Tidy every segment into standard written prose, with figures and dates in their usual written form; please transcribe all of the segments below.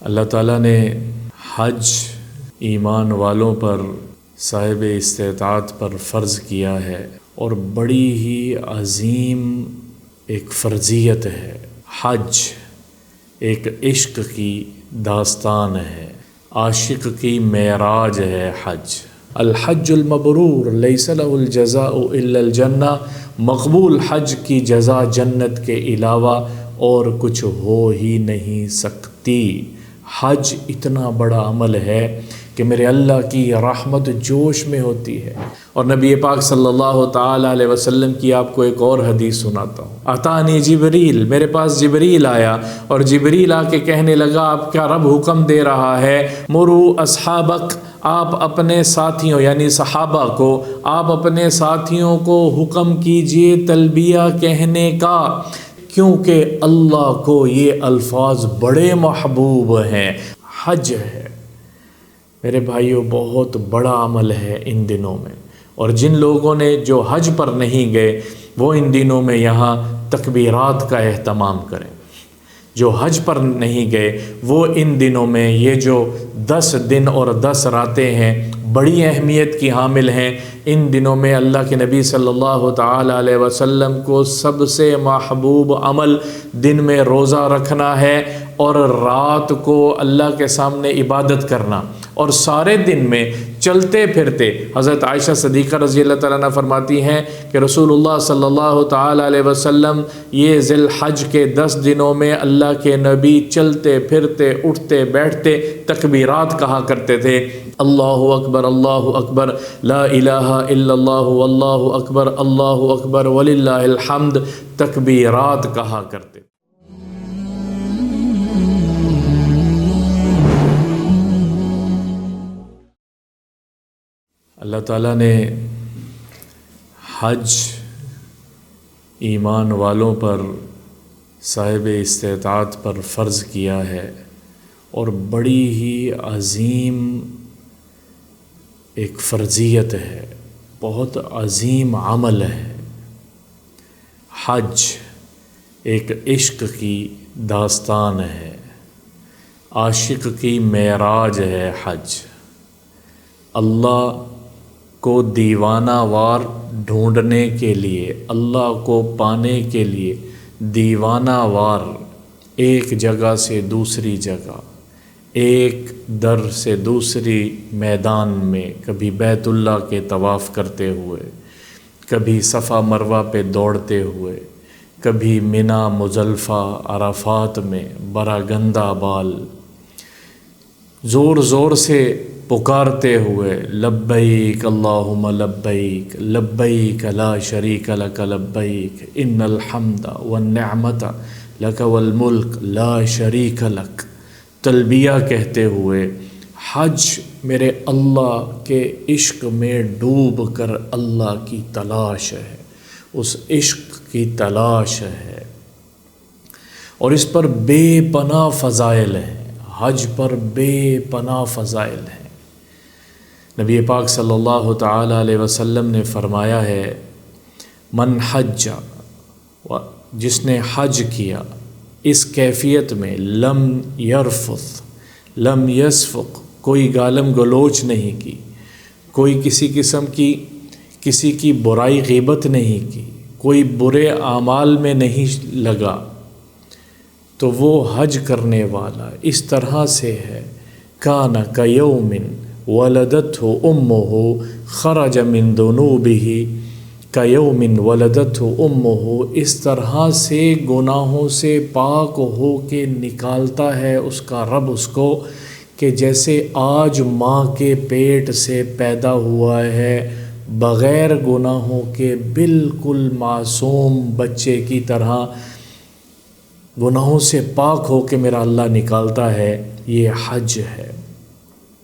اللہ تعالیٰ نے حج ایمان والوں پر صاحب استطاعت پر فرض کیا ہے، اور بڑی ہی عظیم ایک فرضیت ہے۔ حج ایک عشق کی داستان ہے، عاشق کی معراج ہے حج۔ الحج المبرور لیس له الجزاء الا الجنہ، مقبول حج کی جزا جنت کے علاوہ اور کچھ ہو ہی نہیں سکتی۔ حج اتنا بڑا عمل ہے کہ میرے اللہ کی رحمت جوش میں ہوتی ہے۔ اور نبی پاک صلی اللہ تعالیٰ علیہ وسلم کی آپ کو ایک اور حدیث سناتا ہوں۔ اتانی جبریل، میرے پاس جبریل آیا اور جبریل آ کے کہنے لگا آپ کا رب حکم دے رہا ہے، مرو اصحابک، آپ اپنے ساتھیوں یعنی صحابہ کو، آپ اپنے ساتھیوں کو حکم کیجئے تلبیہ کہنے کا، کیونکہ اللہ کو یہ الفاظ بڑے محبوب ہیں۔ حج ہے میرے بھائیوں، بہت بڑا عمل ہے ان دنوں میں، اور جن لوگوں نے جو حج پر نہیں گئے وہ ان دنوں میں یہاں تکبیرات کا اہتمام کریں۔ جو حج پر نہیں گئے وہ ان دنوں میں یہ جو 10 دن اور 10 راتیں ہیں بڑی اہمیت کی حامل ہیں۔ ان دنوں میں اللہ کے نبی صلی اللہ تعالیٰ علیہ وسلم کو سب سے محبوب عمل دن میں روزہ رکھنا ہے، اور رات کو اللہ کے سامنے عبادت کرنا، اور سارے دن میں چلتے پھرتے۔ حضرت عائشہ صدیقہ رضی اللہ تعالیٰ عنہ فرماتی ہیں کہ رسول اللہ صلی اللہ تعالیٰ علیہ وسلم یہ ذی الحج کے 10 دنوں میں اللہ کے نبی چلتے پھرتے اٹھتے بیٹھتے تکبیرات کہا کرتے تھے۔ اللہ اکبر لا الہ الا اللہ واللہ اکبر وللہ الحمد، تکبیرات کہا کرتے۔ اللہ تعالیٰ نے حج ایمان والوں پر صاحب استطاعت پر فرض کیا ہے، اور بڑی ہی عظیم ایک فرضیت ہے، بہت عظیم عمل ہے۔ حج ایک عشق کی داستان ہے، عاشق کی معراج ہے حج۔ اللہ کو دیوانہ وار ڈھونڈنے کے لیے، اللہ کو پانے کے لیے دیوانہ وار ایک جگہ سے دوسری جگہ، ایک در سے دوسری میدان میں، کبھی بیت اللہ کے طواف کرتے ہوئے، کبھی صفا مروہ پہ دوڑتے ہوئے، کبھی منی مزدلفہ عرفات میں برا گندہ بال زور زور سے پکارتے ہوئے، لبیک اللہم لبیک لبیک لا شریک لک لبیک ان الحمد والنعمت لک والملک لا شریک لک، تلبیہ کہتے ہوئے حج میرے اللہ کے عشق میں ڈوب کر اللہ کی تلاش ہے، اس عشق کی تلاش ہے، اور اس پر بے پناہ فضائل ہیں۔ حج پر بے پناہ فضائل ہیں۔ نبی پاک صلی اللہ تعالیٰ علیہ وسلم نے فرمایا ہے، من حج، جس نے حج کیا اس کیفیت میں، لم یرفث لم یسفق، کوئی گالم گلوچ نہیں کی، کوئی کسی قسم کی کسی کی برائی غیبت نہیں کی، کوئی برے اعمال میں نہیں لگا، تو وہ حج کرنے والا اس طرح سے ہے، کان کیوم ولدتہ امہ خرج من ذنوبہ کیوم ولدتہ امہ، اس طرح سے گناہوں سے پاک ہو کے نکالتا ہے اس کا رب اس کو، کہ جیسے آج ماں کے پیٹ سے پیدا ہوا ہے بغیر گناہوں کے، بالکل معصوم بچے کی طرح گناہوں سے پاک ہو کے میرا اللہ نکالتا ہے۔ یہ حج ہے۔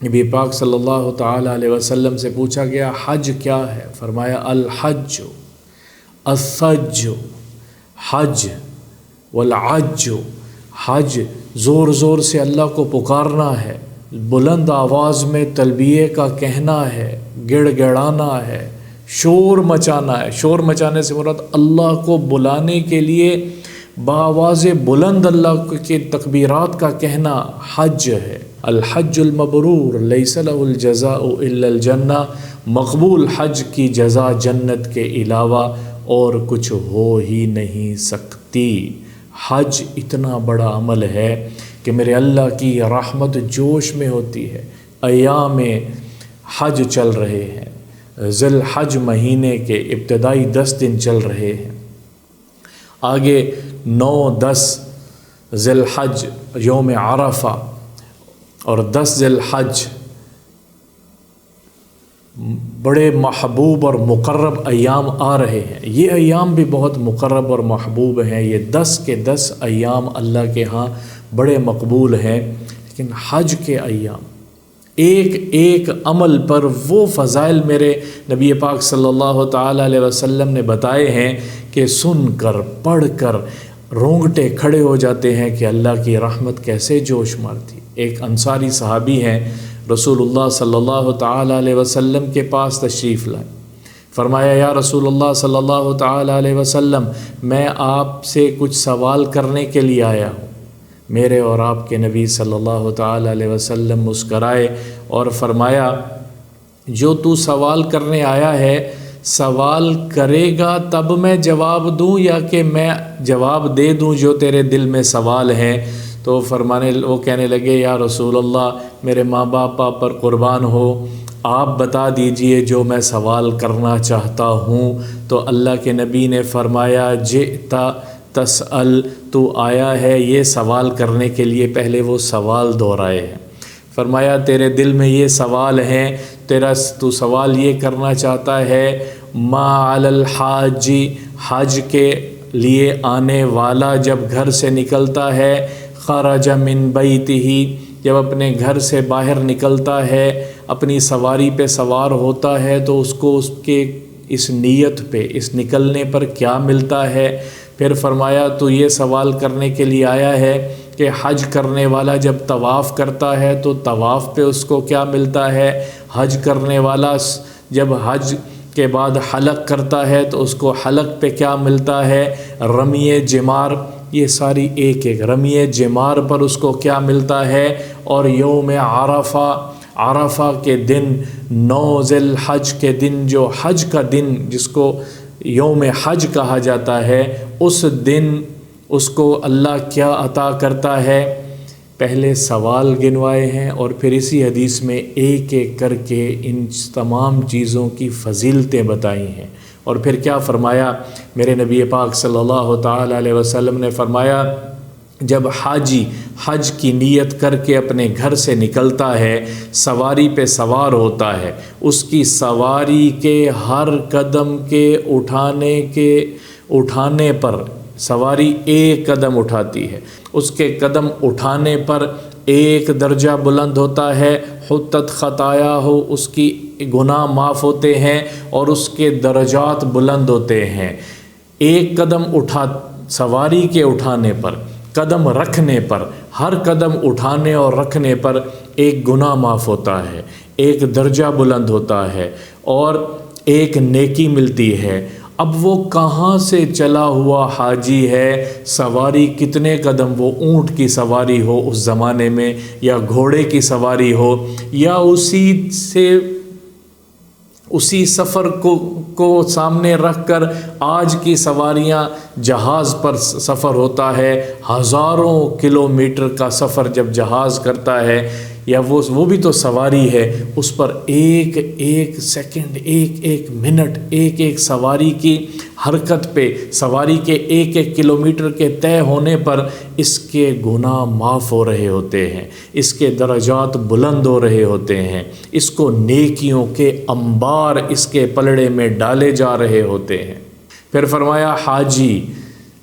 نبی پاک صلی اللہ تعالیٰ علیہ وسلم سے پوچھا گیا حج کیا ہے؟ فرمایا الحج الثج، حج والعج، حج زور زور سے اللہ کو پکارنا ہے، بلند آواز میں تلبیہ کا کہنا ہے، گڑ گڑانا ہے، شور مچانا ہے۔ شور مچانے سے مراد اللہ کو بلانے کے لیے بآواز بلند اللہ کے تکبیرات کا کہنا حج ہے۔ الحج المبرور لیس لہ الجزاء الا الجنہ، مقبول حج کی جزا جنت کے علاوہ اور کچھ ہو ہی نہیں سکتی۔ حج اتنا بڑا عمل ہے کہ میرے اللہ کی رحمت جوش میں ہوتی ہے۔ ایام حج چل رہے ہیں، ذی الحج مہینے کے ابتدائی 10 دن چل رہے ہیں، آگے 9-10 ذی الحج یوم عرفہ اور 10 ذی الحج بڑے محبوب اور مقرب ایام آ رہے ہیں۔ یہ ایام بھی بہت مقرب اور محبوب ہیں، یہ 10 کے 10 ایام اللہ کے ہاں بڑے مقبول ہیں، لیکن حج کے ایام ایک ایک عمل پر وہ فضائل میرے نبی پاک صلی اللہ تعالیٰ علیہ وسلم نے بتائے ہیں کہ سن کر پڑھ کر رونگٹے کھڑے ہو جاتے ہیں کہ اللہ کی رحمت کیسے جوش مارتی۔ ایک انصاری صحابی ہیں، رسول اللہ صلی اللہ تعالیٰ علیہ وسلم کے پاس تشریف لائے، فرمایا یا رسول اللہ صلی اللہ تعالیٰ علیہ وسلم، میں آپ سے کچھ سوال کرنے کے لیے آیا ہوں۔ میرے اور آپ کے نبی صلی اللہ تعالیٰ علیہ وسلم مسکرائے اور فرمایا جو تو سوال کرنے آیا ہے، سوال کرے گا تب میں جواب دوں یا کہ میں جواب دے دوں جو تیرے دل میں سوال ہیں؟ تو وہ کہنے لگے یا رسول اللہ، میرے ماں باپ پر قربان ہو، آپ بتا دیجئے جو میں سوال کرنا چاہتا ہوں۔ تو اللہ کے نبی نے فرمایا جئت تسأل، تو آیا ہے یہ سوال کرنے کے لیے، پہلے وہ سوال دہرائے ہیں۔ فرمایا تیرے دل میں یہ سوال ہیں، تو سوال یہ کرنا چاہتا ہے ما علی الحاج، حج کے لیے آنے والا جب گھر سے نکلتا ہے، خرج من بیتہ، جب اپنے گھر سے باہر نکلتا ہے، اپنی سواری پہ سوار ہوتا ہے تو اس کو اس کے اس نیت پہ، اس نکلنے پر کیا ملتا ہے؟ پھر فرمایا تو یہ سوال کرنے کے لیے آیا ہے کہ حج کرنے والا جب طواف کرتا ہے تو طواف پہ اس کو کیا ملتا ہے؟ حج کرنے والا جب حج کے بعد حلق کرتا ہے تو اس کو حلق پہ کیا ملتا ہے؟ رمی جمار، یہ ساری ایک ایک رمی جمار پر اس کو کیا ملتا ہے؟ اور یوم عرفہ، عرفہ کے دن، 9 ذی الحج کے دن، جو حج کا دن جس کو یوم حج کہا جاتا ہے، اس دن اس کو اللہ کیا عطا کرتا ہے؟ پہلے سوال گنوائے ہیں اور پھر اسی حدیث میں ایک ایک کر کے ان تمام چیزوں کی فضیلتیں بتائی ہیں۔ اور پھر کیا فرمایا میرے نبی پاک صلی اللہ تعالیٰ علیہ وسلم نے؟ فرمایا جب حاجی حج کی نیت کر کے اپنے گھر سے نکلتا ہے، سواری پہ سوار ہوتا ہے، اس کی سواری کے ہر قدم کے اٹھانے پر سواری ایک قدم اٹھاتی ہے، اس کے قدم اٹھانے پر ایک درجہ بلند ہوتا ہے، حطت خطایا ہو، اس کی گناہ معاف ہوتے ہیں اور اس کے درجات بلند ہوتے ہیں۔ ایک قدم سواری کے اٹھانے پر، قدم رکھنے پر، ہر قدم اٹھانے اور رکھنے پر ایک گناہ معاف ہوتا ہے، ایک درجہ بلند ہوتا ہے اور ایک نیکی ملتی ہے۔ اب وہ کہاں سے چلا ہوا حاجی ہے، سواری کتنے قدم، وہ اونٹ کی سواری ہو اس زمانے میں یا گھوڑے کی سواری ہو یا اسی سفر کو سامنے رکھ کر آج کی سواریاں جہاز پر سفر ہوتا ہے، ہزاروں کلومیٹر کا سفر جب جہاز کرتا ہے یا وہ بھی تو سواری ہے، اس پر ایک ایک سیکنڈ، ایک ایک منٹ، ایک ایک سواری کی حرکت پہ، سواری کے ایک ایک کلومیٹر کے طے ہونے پر اس کے گناہ معاف ہو رہے ہوتے ہیں، اس کے درجات بلند ہو رہے ہوتے ہیں، اس کو نیکیوں کے انبار اس کے پلڑے میں ڈالے جا رہے ہوتے ہیں۔ پھر فرمایا حاجی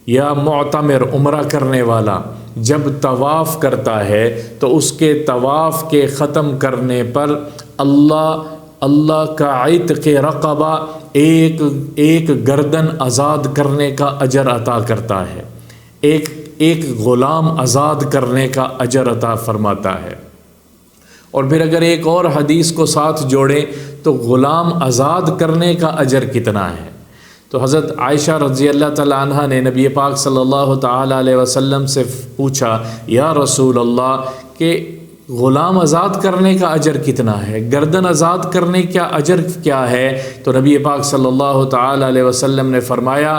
یا معتمر، عمرہ کرنے والا جب طواف کرتا ہے تو اس کے طواف کے ختم کرنے پر اللہ کا عتق رقبہ، ایک گردن آزاد کرنے کا اجر عطا کرتا ہے، ایک غلام آزاد کرنے کا اجر عطا فرماتا ہے۔ اور پھر اگر ایک اور حدیث کو ساتھ جوڑیں تو غلام آزاد کرنے کا اجر کتنا ہے؟ تو حضرت عائشہ رضی اللہ تعالی عنہ نے نبی پاک صلی اللہ تعالی علیہ وسلم سے پوچھا، یا رسول اللہ کہ غلام آزاد کرنے کا اجر کتنا ہے، گردن آزاد کرنے کا اجر کیا ہے؟ تو نبی پاک صلی اللہ تعالی علیہ وسلم نے فرمایا،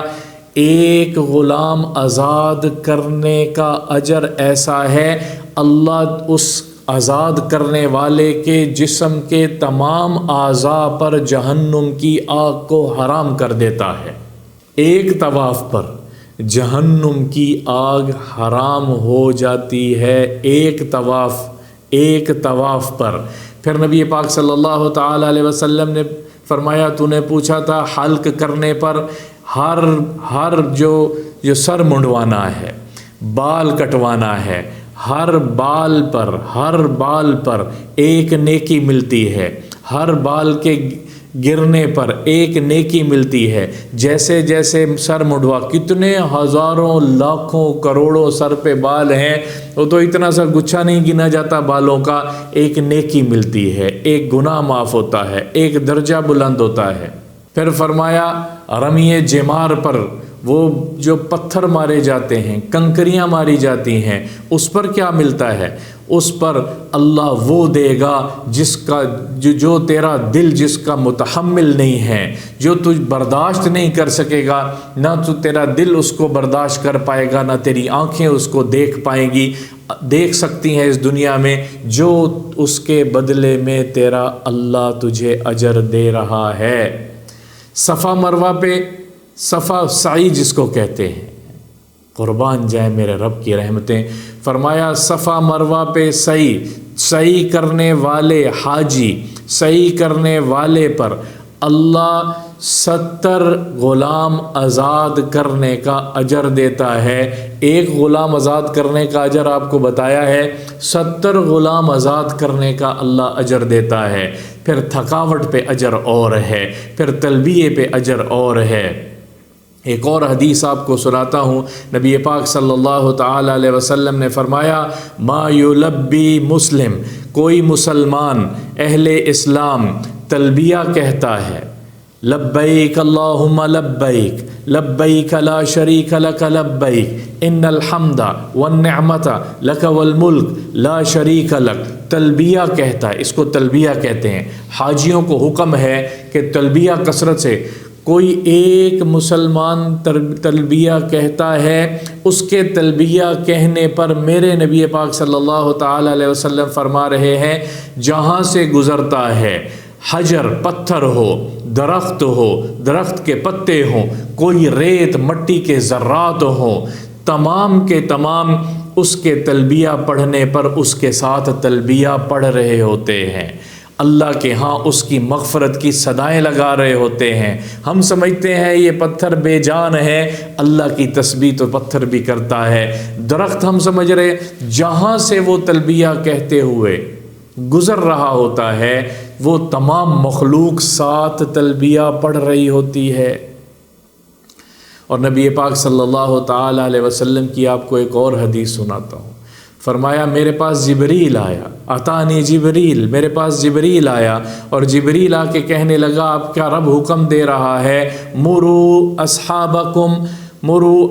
ایک غلام آزاد کرنے کا اجر ایسا ہے، اللہ اس آزاد کرنے والے کے جسم کے تمام اعضاء پر جہنم کی آگ کو حرام کر دیتا ہے۔ ایک طواف پر جہنم کی آگ حرام ہو جاتی ہے، ایک طواف پر۔ پھر نبی پاک صلی اللہ تعالی علیہ وسلم نے فرمایا، تو نے پوچھا تھا حلق کرنے پر، ہر جو سر منڈوانا ہے، بال کٹوانا ہے، ہر بال پر ایک نیکی ملتی ہے، ہر بال کے گرنے پر ایک نیکی ملتی ہے۔ جیسے جیسے سر منڈوا، کتنے ہزاروں لاکھوں کروڑوں سر پہ بال ہیں، وہ تو اتنا سا گچھا نہیں گنا جاتا بالوں کا، ایک نیکی ملتی ہے، ایک گناہ معاف ہوتا ہے، ایک درجہ بلند ہوتا ہے۔ پھر فرمایا رمی جمار پر، وہ جو پتھر مارے جاتے ہیں، کنکریاں ماری جاتی ہیں، اس پر کیا ملتا ہے؟ اس پر اللہ وہ دے گا جس کا جو تیرا دل جس کا متحمل نہیں ہے، جو تجھ برداشت نہیں کر سکے گا، نہ تو تیرا دل اس کو برداشت کر پائے گا، نہ تیری آنکھیں اس کو دیکھ سکتی ہیں اس دنیا میں، جو اس کے بدلے میں تیرا اللہ تجھے اجر دے رہا ہے۔ صفا مروہ پہ، صفا سعی جس کو کہتے ہیں، قربان جائے میرے رب کی رحمتیں، فرمایا صفا مروہ پہ سعی کرنے والے حاجی، سعی کرنے والے پر اللہ 70 غلام آزاد کرنے کا اجر دیتا ہے۔ ایک غلام آزاد کرنے کا اجر آپ کو بتایا ہے، 70 غلام آزاد کرنے کا اللہ اجر دیتا ہے۔ پھر تھکاوٹ پہ اجر اور ہے، پھر تلبیے پہ اجر اور ہے۔ ایک اور حدیث آپ کو سناتا ہوں، نبی پاک صلی اللہ تعالی علیہ وسلم نے فرمایا، ما یلبی مسلم، کوئی مسلمان اہل اسلام تلبیہ کہتا ہے، لبیک اللہم لبیک، لبیک لا شریک لک لبیک، ان الحمد والنعمت لک والملک لا شریک لک، تلبیہ کہتا ہے، اس کو تلبیہ کہتے ہیں۔ حاجیوں کو حکم ہے کہ تلبیہ کثرت سے، کوئی ایک مسلمان تلبیہ کہتا ہے، اس کے تلبیہ کہنے پر میرے نبی پاک صلی اللہ تعالی علیہ وسلم فرما رہے ہیں، جہاں سے گزرتا ہے، حجر پتھر ہو، درخت کے پتے ہوں، کوئی ریت مٹی کے ذرات ہوں، تمام کے تمام اس کے تلبیہ پڑھنے پر اس کے ساتھ تلبیہ پڑھ رہے ہوتے ہیں، اللہ کے ہاں اس کی مغفرت کی صدائیں لگا رہے ہوتے ہیں۔ ہم سمجھتے ہیں یہ پتھر بے جان ہے، اللہ کی تسبیح تو پتھر بھی کرتا ہے۔ درخت ہم سمجھ رہے، جہاں سے وہ تلبیہ کہتے ہوئے گزر رہا ہوتا ہے، وہ تمام مخلوق ساتھ تلبیہ پڑھ رہی ہوتی ہے۔ اور نبی پاک صلی اللہ تعالی علیہ وسلم کی آپ کو ایک اور حدیث سناتا ہوں، فرمایا میرے پاس جبریل آیا، اتانی جبریل، میرے پاس جبریل آیا، اور جبریل آ کے کہنے لگا، آپ کا رب حکم دے رہا ہے، مرو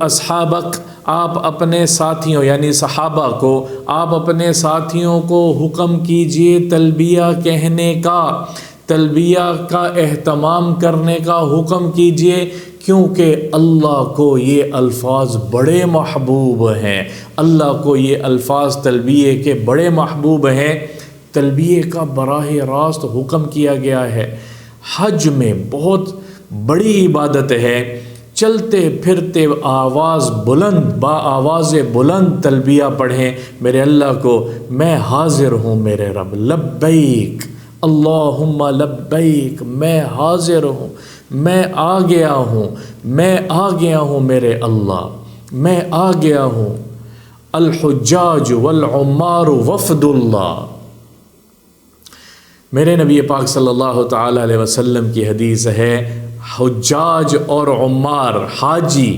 اصحابک، آپ اپنے ساتھیوں یعنی صحابہ کو، آپ اپنے ساتھیوں کو حکم کیجئے تلبیہ کہنے کا، تلبیہ کا اہتمام کرنے کا حکم کیجئے، کیونکہ اللہ کو یہ الفاظ بڑے محبوب ہیں، اللہ کو یہ الفاظ تلبیہ کے بڑے محبوب ہیں۔ تلبیہ کا براہ راست حکم کیا گیا ہے۔ حج میں بہت بڑی عبادت ہے، چلتے پھرتے آواز بلند تلبیہ پڑھیں، میرے اللہ کو، میں حاضر ہوں میرے رب، لبیک اللہم لبیک، میں حاضر ہوں، میں آ گیا ہوں میرے اللہ، میں آ گیا ہوں۔ الحجاج والعمار وفد اللہ، میرے نبی پاک صلی اللہ تعالی علیہ وسلم کی حدیث ہے، حجاج اور عمار، حاجی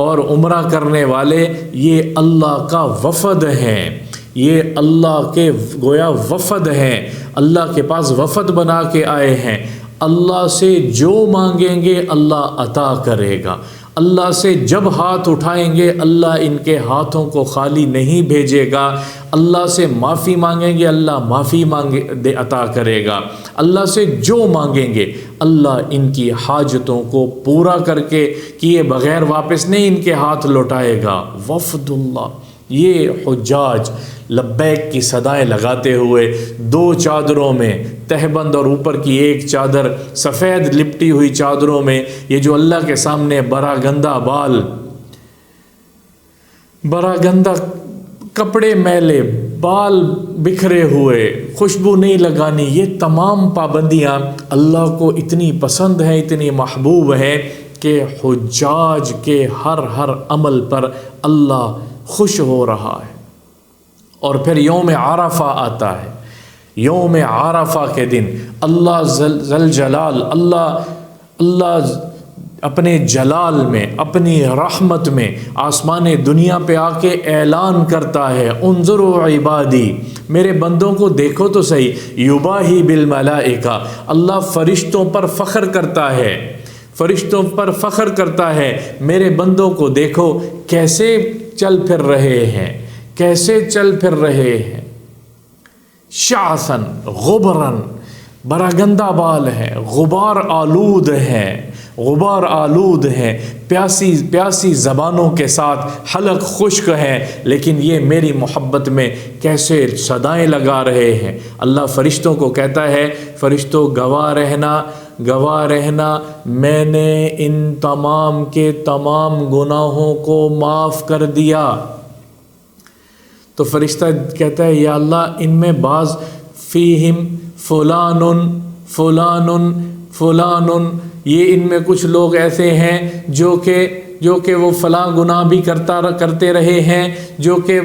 اور عمرہ کرنے والے، یہ اللہ کا وفد ہیں، یہ اللہ کے گویا وفد ہیں، اللہ کے پاس وفد بنا کے آئے ہیں۔ اللہ سے جو مانگیں گے اللہ عطا کرے گا، اللہ سے جب ہاتھ اٹھائیں گے اللہ ان کے ہاتھوں کو خالی نہیں بھیجے گا، اللہ سے معافی مانگیں گے اللہ معافی عطا کرے گا، اللہ سے جو مانگیں گے اللہ ان کی حاجتوں کو پورا کر کے کیے بغیر واپس نہیں ان کے ہاتھ لوٹائے گا۔ وفد اللہ، یہ حجاج لبیک کی صدائیں لگاتے ہوئے دو چادروں میں تہبند اور اوپر کی ایک چادر سفید لپٹی ہوئی چادروں میں، یہ جو اللہ کے سامنے برا گندہ بال، برا گندہ کپڑے میلے، بال بکھرے ہوئے، خوشبو نہیں لگانی، یہ تمام پابندیاں اللہ کو اتنی پسند ہیں، اتنی محبوب ہیں کہ حجاج کے ہر عمل پر اللہ خوش ہو رہا ہے۔ اور پھر یوم عرفہ آتا ہے، یوم عرفہ کے دن اللہ ذل جلال، اللہ اپنے جلال میں، اپنی رحمت میں آسمان دنیا پہ آ کے اعلان کرتا ہے، انظروا عبادی، میرے بندوں کو دیکھو تو صحیح، یباہی بالملائکہ، اللہ فرشتوں پر فخر کرتا ہے، فرشتوں پر فخر کرتا ہے، میرے بندوں کو دیکھو کیسے چل پھر رہے ہیں، کیسے چل پھر رہے ہیں، شعثاً غبراً، برا گندہ بال ہے، غبار آلود ہے، غبار آلود ہے، پیاسی زبانوں کے ساتھ حلق خشک ہے، لیکن یہ میری محبت میں کیسے صدائیں لگا رہے ہیں۔ اللہ فرشتوں کو کہتا ہے، فرشتوں گواہ رہنا میں نے ان تمام کے تمام گناہوں کو معاف کر دیا۔ تو فرشتہ کہتا ہے یا اللہ ان میں بعض فیہم فلان فلان فلان، یہ ان میں کچھ لوگ ایسے ہیں جو کہ وہ فلاں گناہ بھی کرتے رہے ہیں، جو کہ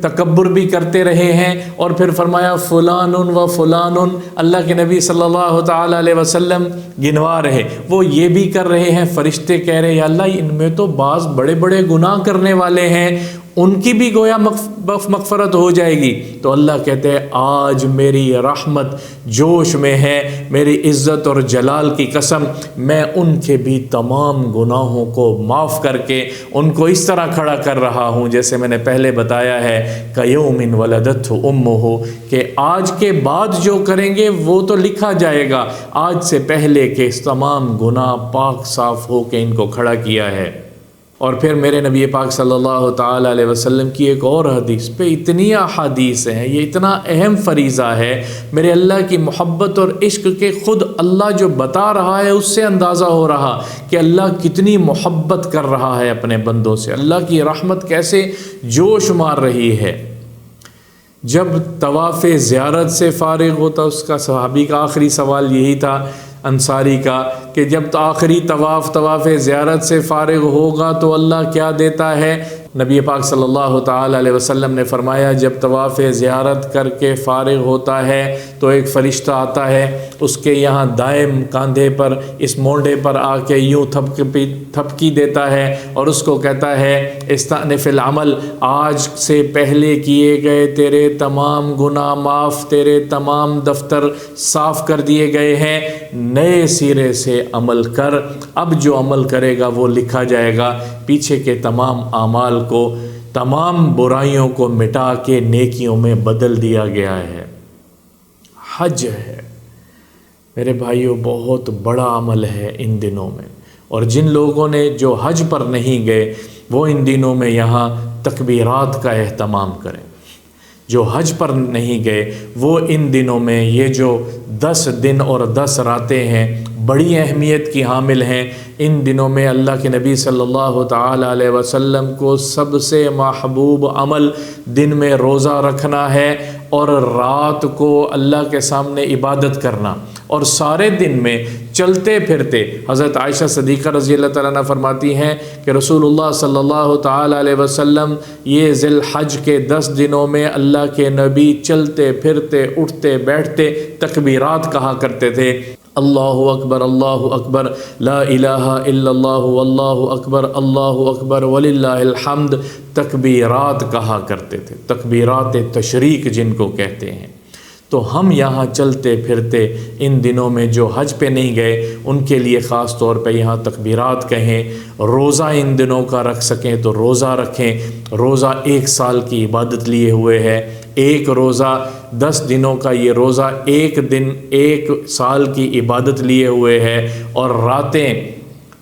تکبر بھی کرتے رہے ہیں، اور پھر فرمایا فلان و فلان، اللہ کے نبی صلی اللہ تعالی علیہ وسلم گنوا رہے، وہ یہ بھی کر رہے ہیں۔ فرشتے کہہ رہے یا اللہ ان میں تو بعض بڑے بڑے گناہ کرنے والے ہیں، ان کی بھی گویا مغفرت ہو جائے گی۔ تو اللہ کہتے ہیں آج میری رحمت جوش میں ہے، میری عزت اور جلال کی قسم، میں ان کے بھی تمام گناہوں کو معاف کر کے ان کو اس طرح کھڑا کر رہا ہوں جیسے میں نے پہلے بتایا ہے، کیوم ولدتہ امہ، کہ آج کے بعد جو کریں گے وہ تو لکھا جائے گا، آج سے پہلے کے تمام گناہ پاک صاف ہو کے ان کو کھڑا کیا ہے۔ اور پھر میرے نبی پاک صلی اللہ تعالی علیہ وسلم کی ایک اور حدیث پہ اتنی احادیث ہیں، یہ اتنا اہم فریضہ ہے میرے اللہ کی محبت اور عشق کے، خود اللہ جو بتا رہا ہے اس سے اندازہ ہو رہا کہ اللہ کتنی محبت کر رہا ہے اپنے بندوں سے، اللہ کی رحمت کیسے جوش مار رہی ہے۔ جب طواف زیارت سے فارغ ہوتا، اس کا صحابی کا آخری سوال یہی تھا انصاری کا، کہ جب آخری طواف زیارت سے فارغ ہوگا تو اللہ کیا دیتا ہے؟ نبی پاک صلی اللہ تعالی علیہ وسلم نے فرمایا جب طواف زیارت کر کے فارغ ہوتا ہے تو ایک فرشتہ آتا ہے، اس کے یہاں دائم کاندھے پر اس مونڈے پر آ کے یوں تھپکی دیتا ہے اور اس کو کہتا ہے استأنف العمل، آج سے پہلے کیے گئے تیرے تمام گناہ معاف، تیرے تمام دفتر صاف کر دیے گئے ہیں، نئے سرے سے عمل کر، اب جو عمل کرے گا وہ لکھا جائے گا، پیچھے کے تمام اعمال کو، تمام برائیوں کو مٹا کے نیکیوں میں بدل دیا گیا ہے۔ حج ہے میرے بھائیوں، بہت بڑا عمل ہے ان دنوں میں، اور جن لوگوں نے جو حج پر نہیں گئے وہ ان دنوں میں یہاں تکبیرات کا اہتمام کریں، جو حج پر نہیں گئے وہ ان دنوں میں یہ جو 10 دن اور 10 راتیں ہیں بڑی اہمیت کی حامل ہیں۔ ان دنوں میں اللہ کے نبی صلی اللہ تعالی علیہ وسلم کو سب سے محبوب عمل دن میں روزہ رکھنا ہے اور رات کو اللہ کے سامنے عبادت کرنا، اور سارے دن میں چلتے پھرتے۔ حضرت عائشہ صدیقہ رضی اللہ تعالیٰ عنہ فرماتی ہیں کہ رسول اللہ صلی اللہ تعالی علیہ وسلم یہ ذی الحج کے 10 دنوں میں اللہ کے نبی چلتے پھرتے اٹھتے بیٹھتے تکبیرات کہا کرتے تھے، اللہ اکبر لا الہ الا اللہ واللہ اکبر وللہ الحمد، تکبیرات کہا کرتے تھے، تکبیرات تشریق جن کو کہتے ہیں۔ تو ہم یہاں چلتے پھرتے ان دنوں میں جو حج پہ نہیں گئے ان کے لیے خاص طور پہ یہاں تکبیرات کہیں، روزہ ان دنوں کا رکھ سکیں تو روزہ رکھیں۔ روزہ 1 سال کی عبادت لیے ہوئے ہے، ایک روزہ 10 دنوں کا، یہ روزہ 1 دن 1 سال کی عبادت لیے ہوئے ہے۔ اور راتیں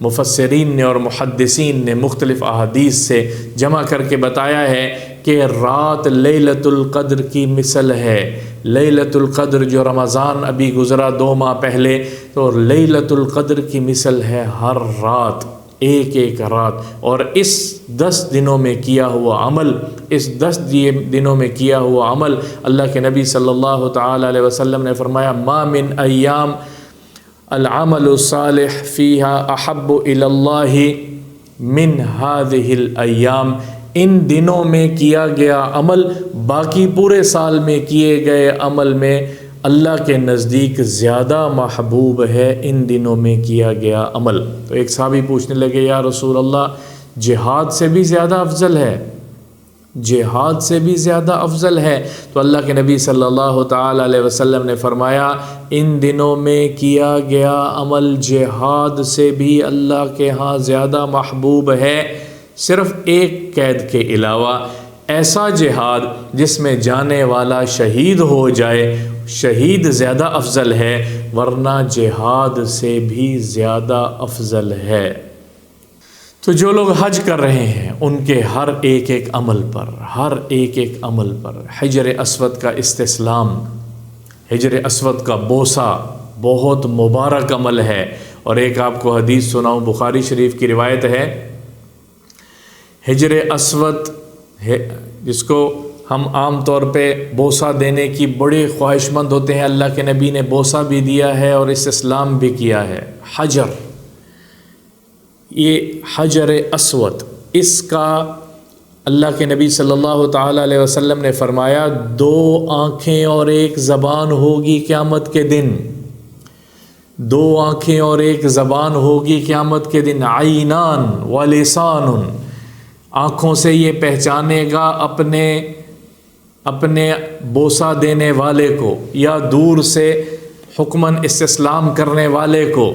مفسرین نے اور محدثین نے مختلف احادیث سے جمع کر کے بتایا ہے کہ رات لیلۃ القدر کی مثل ہے۔ لیلۃ القدر جو رمضان ابھی گزرا 2 ماہ پہلے، تو لیلۃ القدر کی مثل ہے ہر رات، ایک رات۔ اور اس 10 دنوں میں کیا ہوا عمل، اس 10 دنوں میں کیا ہوا عمل، اللہ کے نبی صلی اللہ تعالی علیہ وسلم نے فرمایا ما من ایام العمل الصالح فیہا احب الی اللہ من هذه الایام، ان دنوں میں کیا گیا عمل باقی پورے سال میں کیے گئے عمل میں اللہ کے نزدیک زیادہ محبوب ہے ان دنوں میں کیا گیا عمل۔ تو ایک صحابی پوچھنے لگے یا رسول اللہ جہاد سے بھی زیادہ افضل ہے؟ جہاد سے بھی زیادہ افضل ہے؟ تو اللہ کے نبی صلی اللہ تعالی علیہ وسلم نے فرمایا ان دنوں میں کیا گیا عمل جہاد سے بھی اللہ کے ہاں زیادہ محبوب ہے، صرف ایک قید کے علاوہ، ایسا جہاد جس میں جانے والا شہید ہو جائے، شہید زیادہ افضل ہے، ورنہ جہاد سے بھی زیادہ افضل ہے۔ تو جو لوگ حج کر رہے ہیں ان کے ہر ایک عمل پر حجر اسود کا استسلام، حجر اسود کا بوسہ بہت مبارک عمل ہے۔ اور ایک آپ کو حدیث سناؤں، بخاری شریف کی روایت ہے، حجر اسود جس کو ہم عام طور پہ بوسہ دینے کی بڑے خواہش مند ہوتے ہیں، اللہ کے نبی نے بوسہ بھی دیا ہے اور استسلام بھی کیا ہے۔ حجر، یہ حجر اسود، اس کا اللہ کے نبی صلی اللہ تعالی علیہ وسلم نے فرمایا 2 آنکھیں اور 1 زبان ہوگی قیامت کے دن، 2 آنکھیں اور 1 زبان ہوگی قیامت کے دن، عینان و لسان، آنکھوں سے یہ پہچانے گا اپنے بوسہ دینے والے کو یا دور سے حکماً استسلام کرنے والے کو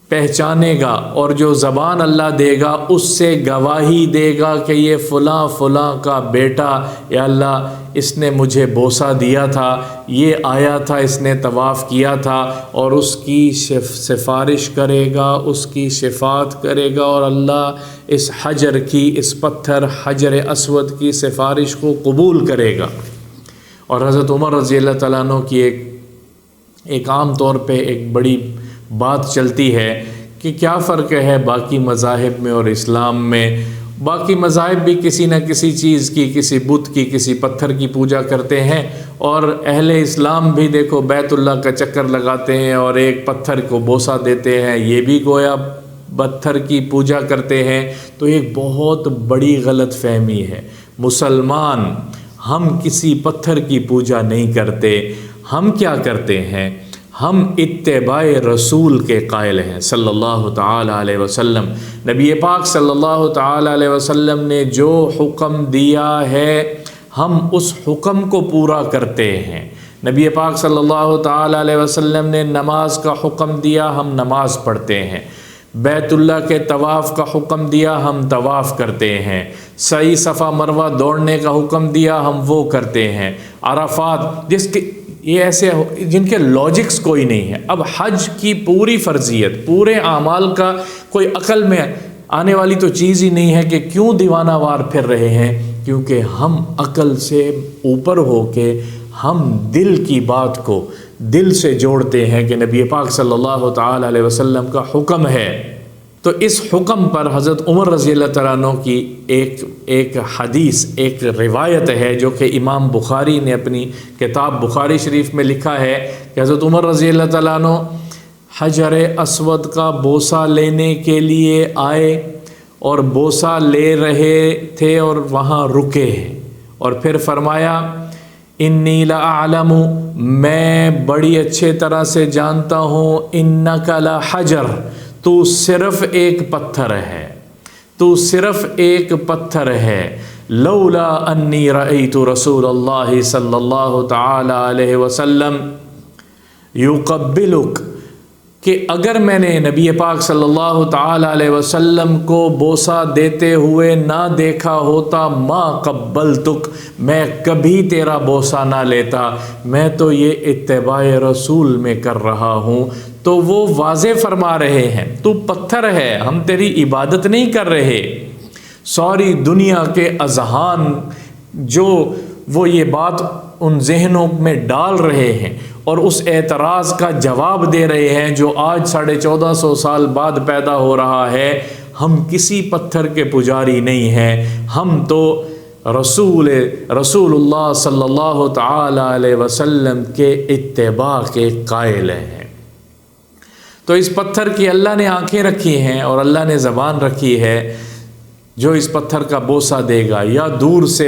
پہچانے گا، اور جو زبان اللہ دے گا اس سے گواہی دے گا کہ یہ فلاں فلاں کا بیٹا، یا اللہ اس نے مجھے بوسہ دیا تھا، یہ آیا تھا، اس نے طواف کیا تھا، اور اس کی سفارش کرے گا، اس کی شفاعت کرے گا، اور اللہ اس حجر کی، اس پتھر حجر اسود کی سفارش کو قبول کرے گا۔ اور حضرت عمر رضی اللہ تعالیٰ عنہ کی ایک عام طور پہ ایک بڑی بات چلتی ہے کہ کیا فرق ہے باقی مذاہب میں اور اسلام میں۔ باقی مذاہب بھی کسی نہ کسی چیز کی، کسی بت کی، کسی پتھر کی پوجا کرتے ہیں، اور اہل اسلام بھی دیکھو بیت اللہ کا چکر لگاتے ہیں اور ایک پتھر کو بوسہ دیتے ہیں، یہ بھی گویا پتھر کی پوجا کرتے ہیں۔ تو ایک بہت بڑی غلط فہمی ہے۔ مسلمان ہم کسی پتھر کی پوجا نہیں کرتے، ہم کیا کرتے ہیں؟ ہم اتباع رسول کے قائل ہیں صلی اللہ تعالی علیہ وسلم۔ نبی پاک صلی اللہ تعالی علیہ وسلم نے جو حکم دیا ہے ہم اس حکم کو پورا کرتے ہیں۔ نبی پاک صلی اللہ تعالی علیہ وسلم نے نماز کا حکم دیا، ہم نماز پڑھتے ہیں۔ بیت اللہ کے طواف کا حکم دیا، ہم طواف کرتے ہیں۔ سعی صفا مروہ دوڑنے کا حکم دیا، ہم وہ کرتے ہیں۔ عرفات یہ ایسے جن کے لاجکس کوئی نہیں ہے۔ اب حج کی پوری فرضیت، پورے اعمال کا کوئی عقل میں آنے والی تو چیز ہی نہیں ہے کہ کیوں دیوانہ وار پھر رہے ہیں، کیونکہ ہم عقل سے اوپر ہو کے ہم دل کی بات کو دل سے جوڑتے ہیں کہ نبی پاک صلی اللہ تعالی علیہ وسلم کا حکم ہے۔ تو اس حکم پر حضرت عمر رضی اللہ تعالیٰ عنہ کی ایک حدیث، ایک روایت ہے جو کہ امام بخاری نے اپنی کتاب بخاری شریف میں لکھا ہے کہ حضرت عمر رضی اللہ تعالیٰ عنہ حجر اسود کا بوسہ لینے کے لیے آئے اور بوسہ لے رہے تھے اور وہاں رکے ہیں، اور پھر فرمایا انی لأعلم، میں بڑی اچھے طرح سے جانتا ہوں، انک لحجر، تو صرف ایک پتھر ہے، تو صرف ایک پتھر ہے، لولا انی رأیت رسول اللہ صلی اللہ تعالی علیہ وسلم یقبلک، کہ اگر میں نے نبی پاک صلی اللہ تعالی علیہ وسلم کو بوسہ دیتے ہوئے نہ دیکھا ہوتا، ما قبلتک، میں کبھی تیرا بوسہ نہ لیتا، میں تو یہ اتباع رسول میں کر رہا ہوں۔ تو وہ واضح فرما رہے ہیں تو پتھر ہے، ہم تیری عبادت نہیں کر رہے۔ ساری دنیا کے اذہان جو وہ یہ بات ان ذہنوں میں ڈال رہے ہیں اور اس اعتراض کا جواب دے رہے ہیں جو آج 1450 سال بعد پیدا ہو رہا ہے، ہم کسی پتھر کے پجاری نہیں ہیں، ہم تو رسول اللہ صلی اللہ تعالی علیہ وسلم کے اتباع کے قائل ہیں۔ تو اس پتھر کی اللہ نے آنکھیں رکھی ہیں اور اللہ نے زبان رکھی ہے، جو اس پتھر کا بوسہ دے گا یا دور سے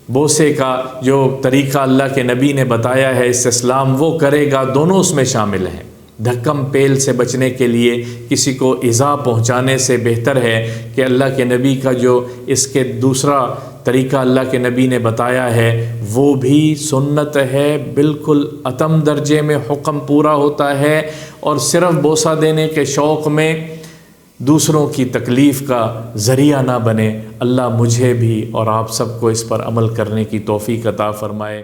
بوسے کا جو طریقہ اللہ کے نبی نے بتایا ہے استسلام وہ کرے گا، دونوں اس میں شامل ہیں۔ دھکم پیل سے بچنے کے لیے کسی کو ایذا پہنچانے سے بہتر ہے کہ اللہ کے نبی کا جو اس کے دوسرا طریقہ اللہ کے نبی نے بتایا ہے وہ بھی سنت ہے، بالکل اتم درجے میں حکم پورا ہوتا ہے، اور صرف بوسہ دینے کے شوق میں دوسروں کی تکلیف کا ذریعہ نہ بنے۔ اللہ مجھے بھی اور آپ سب کو اس پر عمل کرنے کی توفیق عطا فرمائے۔